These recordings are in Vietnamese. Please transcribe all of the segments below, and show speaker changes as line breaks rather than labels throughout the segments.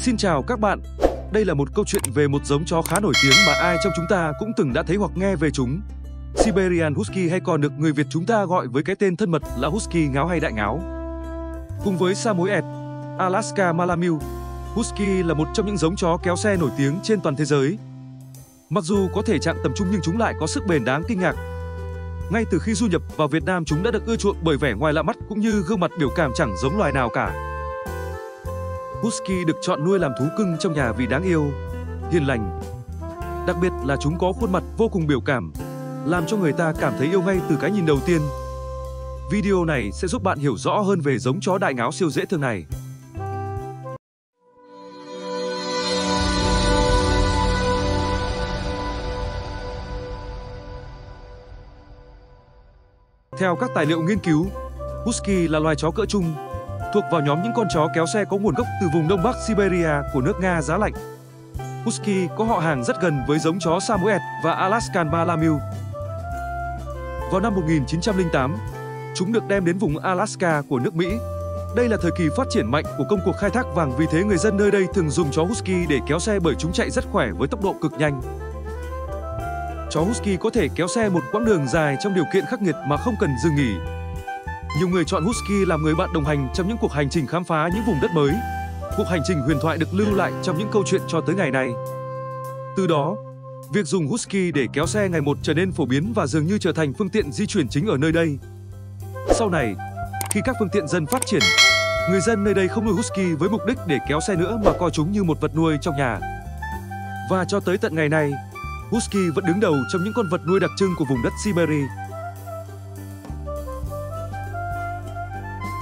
Xin chào các bạn. Đây là một câu chuyện về một giống chó khá nổi tiếng mà ai trong chúng ta cũng từng đã thấy hoặc nghe về chúng. Siberian Husky hay còn được người Việt chúng ta gọi với cái tên thân mật là Husky ngáo hay đại ngáo. Cùng với Samoyed, Alaska Malamute, Husky là một trong những giống chó kéo xe nổi tiếng trên toàn thế giới. Mặc dù có thể trạng tầm trung nhưng chúng lại có sức bền đáng kinh ngạc. Ngay từ khi du nhập vào Việt Nam, chúng đã được ưa chuộng bởi vẻ ngoài lạ mắt cũng như gương mặt biểu cảm chẳng giống loài nào cả. Husky được chọn nuôi làm thú cưng trong nhà vì đáng yêu, hiền lành. Đặc biệt là chúng có khuôn mặt vô cùng biểu cảm, làm cho người ta cảm thấy yêu ngay từ cái nhìn đầu tiên. Video này sẽ giúp bạn hiểu rõ hơn về giống chó đại ngáo siêu dễ thương này. Theo các tài liệu nghiên cứu, Husky là loài chó cỡ trung, thuộc vào nhóm những con chó kéo xe có nguồn gốc từ vùng Đông Bắc Siberia của nước Nga giá lạnh. Husky có họ hàng rất gần với giống chó Samoyed và Alaskan Malamute. Vào năm 1908, chúng được đem đến vùng Alaska của nước Mỹ. Đây là thời kỳ phát triển mạnh của công cuộc khai thác vàng, vì thế người dân nơi đây thường dùng chó Husky để kéo xe bởi chúng chạy rất khỏe với tốc độ cực nhanh. Chó Husky có thể kéo xe một quãng đường dài trong điều kiện khắc nghiệt mà không cần dừng nghỉ. Nhiều người chọn Husky làm người bạn đồng hành trong những cuộc hành trình khám phá những vùng đất mới. Cuộc hành trình huyền thoại được lưu lại trong những câu chuyện cho tới ngày nay. Từ đó, việc dùng Husky để kéo xe ngày một trở nên phổ biến và dường như trở thành phương tiện di chuyển chính ở nơi đây. Sau này, khi các phương tiện dần phát triển, người dân nơi đây không nuôi Husky với mục đích để kéo xe nữa mà coi chúng như một vật nuôi trong nhà. Và cho tới tận ngày nay, Husky vẫn đứng đầu trong những con vật nuôi đặc trưng của vùng đất Siberia.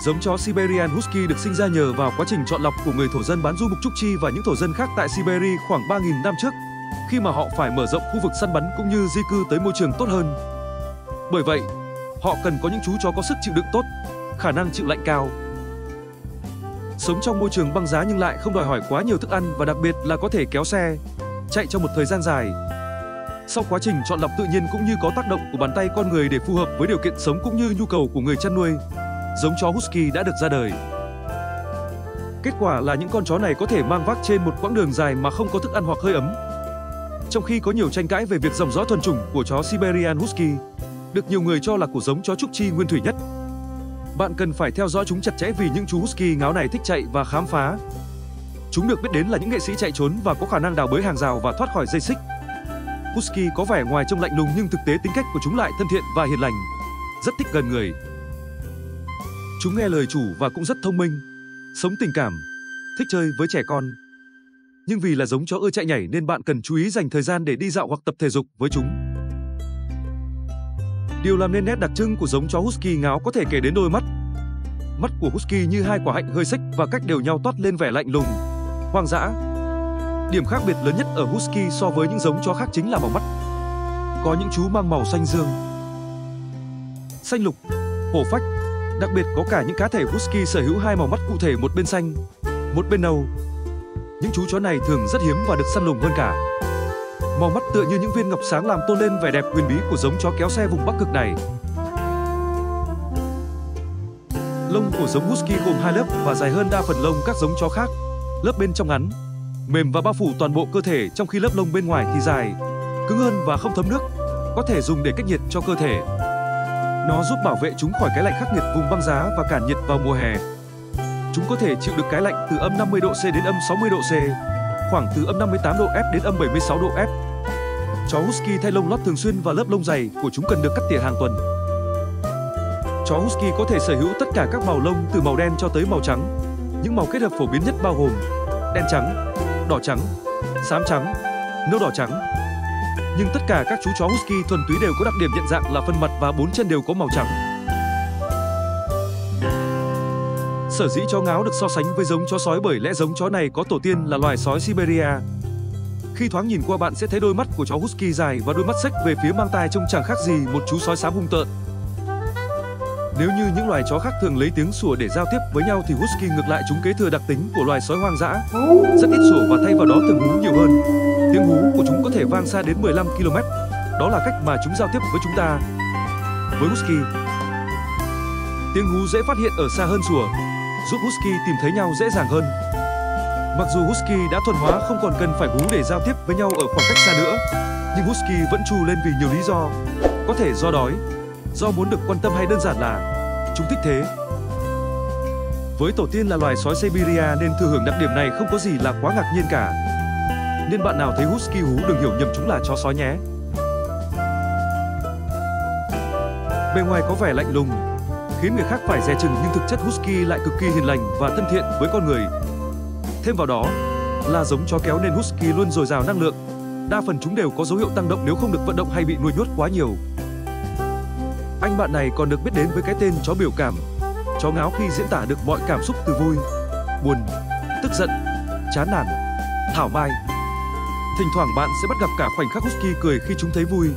Giống chó Siberian Husky được sinh ra nhờ vào quá trình chọn lọc của người thổ dân bán du mục Chukchi và những thổ dân khác tại Siberia khoảng 3.000 năm trước, khi mà họ phải mở rộng khu vực săn bắn cũng như di cư tới môi trường tốt hơn. Bởi vậy, họ cần có những chú chó có sức chịu đựng tốt, khả năng chịu lạnh cao. Sống trong môi trường băng giá nhưng lại không đòi hỏi quá nhiều thức ăn và đặc biệt là có thể kéo xe, chạy trong một thời gian dài. Sau quá trình chọn lọc tự nhiên cũng như có tác động của bàn tay con người để phù hợp với điều kiện sống cũng như nhu cầu của người chăn nuôi, giống chó Husky đã được ra đời. Kết quả là những con chó này có thể mang vác trên một quãng đường dài mà không có thức ăn hoặc hơi ấm. Trong khi có nhiều tranh cãi về việc dòng dõi thuần chủng của chó Siberian Husky, được nhiều người cho là của giống chó Chukchi nguyên thủy nhất. Bạn cần phải theo dõi chúng chặt chẽ vì những chú Husky ngáo này thích chạy và khám phá. Chúng được biết đến là những nghệ sĩ chạy trốn và có khả năng đào bới hàng rào và thoát khỏi dây xích. Husky có vẻ ngoài trông lạnh lùng nhưng thực tế tính cách của chúng lại thân thiện và hiền lành, rất thích gần người. Chúng nghe lời chủ và cũng rất thông minh, sống tình cảm, thích chơi với trẻ con. Nhưng vì là giống chó ưa chạy nhảy nên bạn cần chú ý dành thời gian để đi dạo hoặc tập thể dục với chúng. Điều làm nên nét đặc trưng của giống chó Husky ngáo có thể kể đến đôi mắt. Mắt của Husky như hai quả hạnh hơi xếch và cách đều nhau toát lên vẻ lạnh lùng, hoang dã. Điểm khác biệt lớn nhất ở Husky so với những giống chó khác chính là màu mắt. Có những chú mang màu xanh dương, xanh lục, hổ phách. Đặc biệt có cả những cá thể Husky sở hữu hai màu mắt cụ thể, một bên xanh, một bên nâu. Những chú chó này thường rất hiếm và được săn lùng hơn cả. Màu mắt tựa như những viên ngọc sáng làm tôn lên vẻ đẹp huyền bí của giống chó kéo xe vùng Bắc Cực này. Lông của giống Husky gồm hai lớp và dài hơn đa phần lông các giống chó khác. Lớp bên trong ngắn, mềm và bao phủ toàn bộ cơ thể, trong khi lớp lông bên ngoài thì dài, cứng hơn và không thấm nước, có thể dùng để cách nhiệt cho cơ thể. Nó giúp bảo vệ chúng khỏi cái lạnh khắc nghiệt vùng băng giá và cản nhiệt vào mùa hè. Chúng có thể chịu được cái lạnh từ âm 50 độ C đến âm 60 độ C, khoảng từ âm 58 độ F đến âm 76 độ F. Chó Husky thay lông lót thường xuyên và lớp lông dày của chúng cần được cắt tỉa hàng tuần. Chó Husky có thể sở hữu tất cả các màu lông từ màu đen cho tới màu trắng. Những màu kết hợp phổ biến nhất bao gồm đen trắng, đỏ trắng, xám trắng, nâu đỏ trắng. Nhưng tất cả các chú chó Husky thuần túy đều có đặc điểm nhận dạng là phần mặt và bốn chân đều có màu trắng. Sở dĩ chó ngáo được so sánh với giống chó sói bởi lẽ giống chó này có tổ tiên là loài sói Siberia. Khi thoáng nhìn qua bạn sẽ thấy đôi mắt của chó Husky dài và đôi mắt xếch về phía mang tai trông chẳng khác gì một chú sói xám hung tợn. Nếu như những loài chó khác thường lấy tiếng sủa để giao tiếp với nhau thì Husky ngược lại, chúng kế thừa đặc tính của loài sói hoang dã, rất ít sủa và thay vào đó thường hú nhiều hơn. Tiếng hú của chúng có thể vang xa đến 15 km. Đó là cách mà chúng giao tiếp với chúng ta. Với Husky, tiếng hú dễ phát hiện ở xa hơn sủa, giúp Husky tìm thấy nhau dễ dàng hơn. Mặc dù Husky đã thuần hóa không còn cần phải hú để giao tiếp với nhau ở khoảng cách xa nữa, nhưng Husky vẫn tru lên vì nhiều lý do. Có thể do đói, do muốn được quan tâm hay đơn giản là chúng thích thế. Với tổ tiên là loài sói Siberia nên thừa hưởng đặc điểm này không có gì là quá ngạc nhiên cả. Nên bạn nào thấy Husky hú đừng hiểu nhầm chúng là chó sói nhé. Bề ngoài có vẻ lạnh lùng, khiến người khác phải dè chừng, nhưng thực chất Husky lại cực kỳ hiền lành và thân thiện với con người. Thêm vào đó là giống chó kéo nên Husky luôn dồi dào năng lượng. Đa phần chúng đều có dấu hiệu tăng động nếu không được vận động hay bị nuôi nhốt quá nhiều. Anh bạn này còn được biết đến với cái tên chó biểu cảm. Chó ngáo khi diễn tả được mọi cảm xúc từ vui, buồn, tức giận, chán nản, thảo mai. Thỉnh thoảng bạn sẽ bắt gặp cả khoảnh khắc Husky cười khi chúng thấy vui.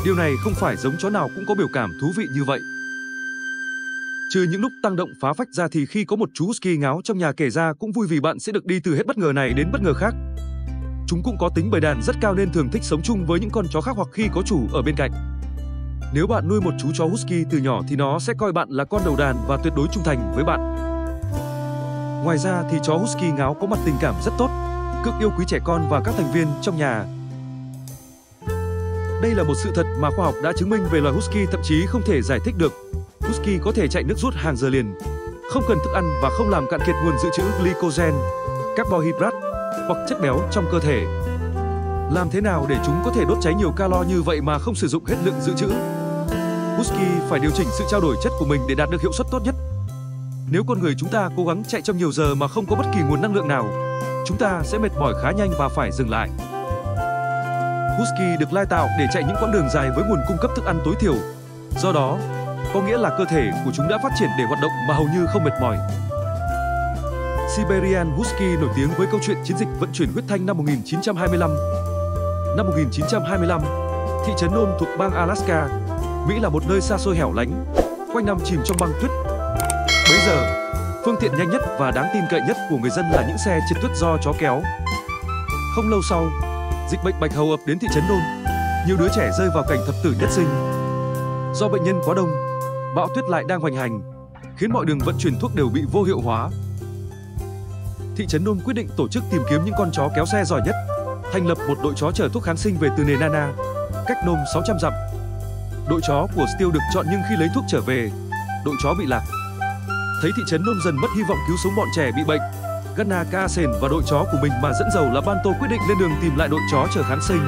Điều này không phải giống chó nào cũng có biểu cảm thú vị như vậy. Trừ những lúc tăng động phá phách ra thì khi có một chú Husky ngáo trong nhà kể ra cũng vui vì bạn sẽ được đi từ hết bất ngờ này đến bất ngờ khác. Chúng cũng có tính bầy đàn rất cao nên thường thích sống chung với những con chó khác hoặc khi có chủ ở bên cạnh. Nếu bạn nuôi một chú chó Husky từ nhỏ thì nó sẽ coi bạn là con đầu đàn và tuyệt đối trung thành với bạn. Ngoài ra thì chó Husky ngáo có mặt tình cảm rất tốt, cực yêu quý trẻ con và các thành viên trong nhà. Đây là một sự thật mà khoa học đã chứng minh về loài Husky thậm chí không thể giải thích được. Husky có thể chạy nước rút hàng giờ liền, không cần thức ăn và không làm cạn kiệt nguồn dự trữ glycogen, carbohydrate hoặc chất béo trong cơ thể. Làm thế nào để chúng có thể đốt cháy nhiều calo như vậy mà không sử dụng hết lượng dự trữ? Husky phải điều chỉnh sự trao đổi chất của mình để đạt được hiệu suất tốt nhất. Nếu con người chúng ta cố gắng chạy trong nhiều giờ mà không có bất kỳ nguồn năng lượng nào, chúng ta sẽ mệt mỏi khá nhanh và phải dừng lại. Husky được lai tạo để chạy những quãng đường dài với nguồn cung cấp thức ăn tối thiểu. Do đó, có nghĩa là cơ thể của chúng đã phát triển để hoạt động mà hầu như không mệt mỏi. Siberian Husky nổi tiếng với câu chuyện chiến dịch vận chuyển huyết thanh năm 1925. Năm 1925, thị trấn Nome thuộc bang Alaska, Mỹ là một nơi xa xôi hẻo lánh, quanh năm chìm trong băng tuyết. Bấy giờ, phương tiện nhanh nhất và đáng tin cậy nhất của người dân là những xe trượt tuyết do chó kéo. Không lâu sau, dịch bệnh bạch hầu ập đến thị trấn Nome. Nhiều đứa trẻ rơi vào cảnh thập tử nhất sinh. Do bệnh nhân quá đông, bão tuyết lại đang hoành hành, khiến mọi đường vận chuyển thuốc đều bị vô hiệu hóa. Thị trấn Nome quyết định tổ chức tìm kiếm những con chó kéo xe giỏi nhất, thành lập một đội chó chở thuốc kháng sinh về từ Nenana, cách Nome 600 dặm. Đội chó của Steele được chọn nhưng khi lấy thuốc trở về, đội chó bị lạc. Thấy thị trấn Nome dần mất hy vọng cứu sống bọn trẻ bị bệnh, Gunnar Carlsen và đội chó của mình mà dẫn đầu là Banto quyết định lên đường tìm lại đội chó chở kháng sinh.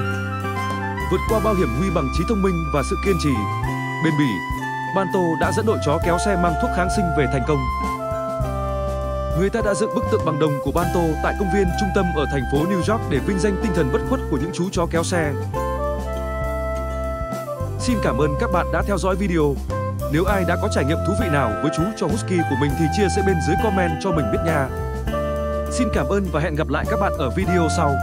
Vượt qua bao hiểm nguy bằng trí thông minh và sự kiên trì, bền bỉ, Banto đã dẫn đội chó kéo xe mang thuốc kháng sinh về thành công. Người ta đã dựng bức tượng bằng đồng của Banto tại công viên trung tâm ở thành phố New York để vinh danh tinh thần bất khuất của những chú chó kéo xe. Xin cảm ơn các bạn đã theo dõi video. Nếu ai đã có trải nghiệm thú vị nào với chú chó Husky của mình thì chia sẻ bên dưới comment cho mình biết nha. Xin cảm ơn và hẹn gặp lại các bạn ở video sau.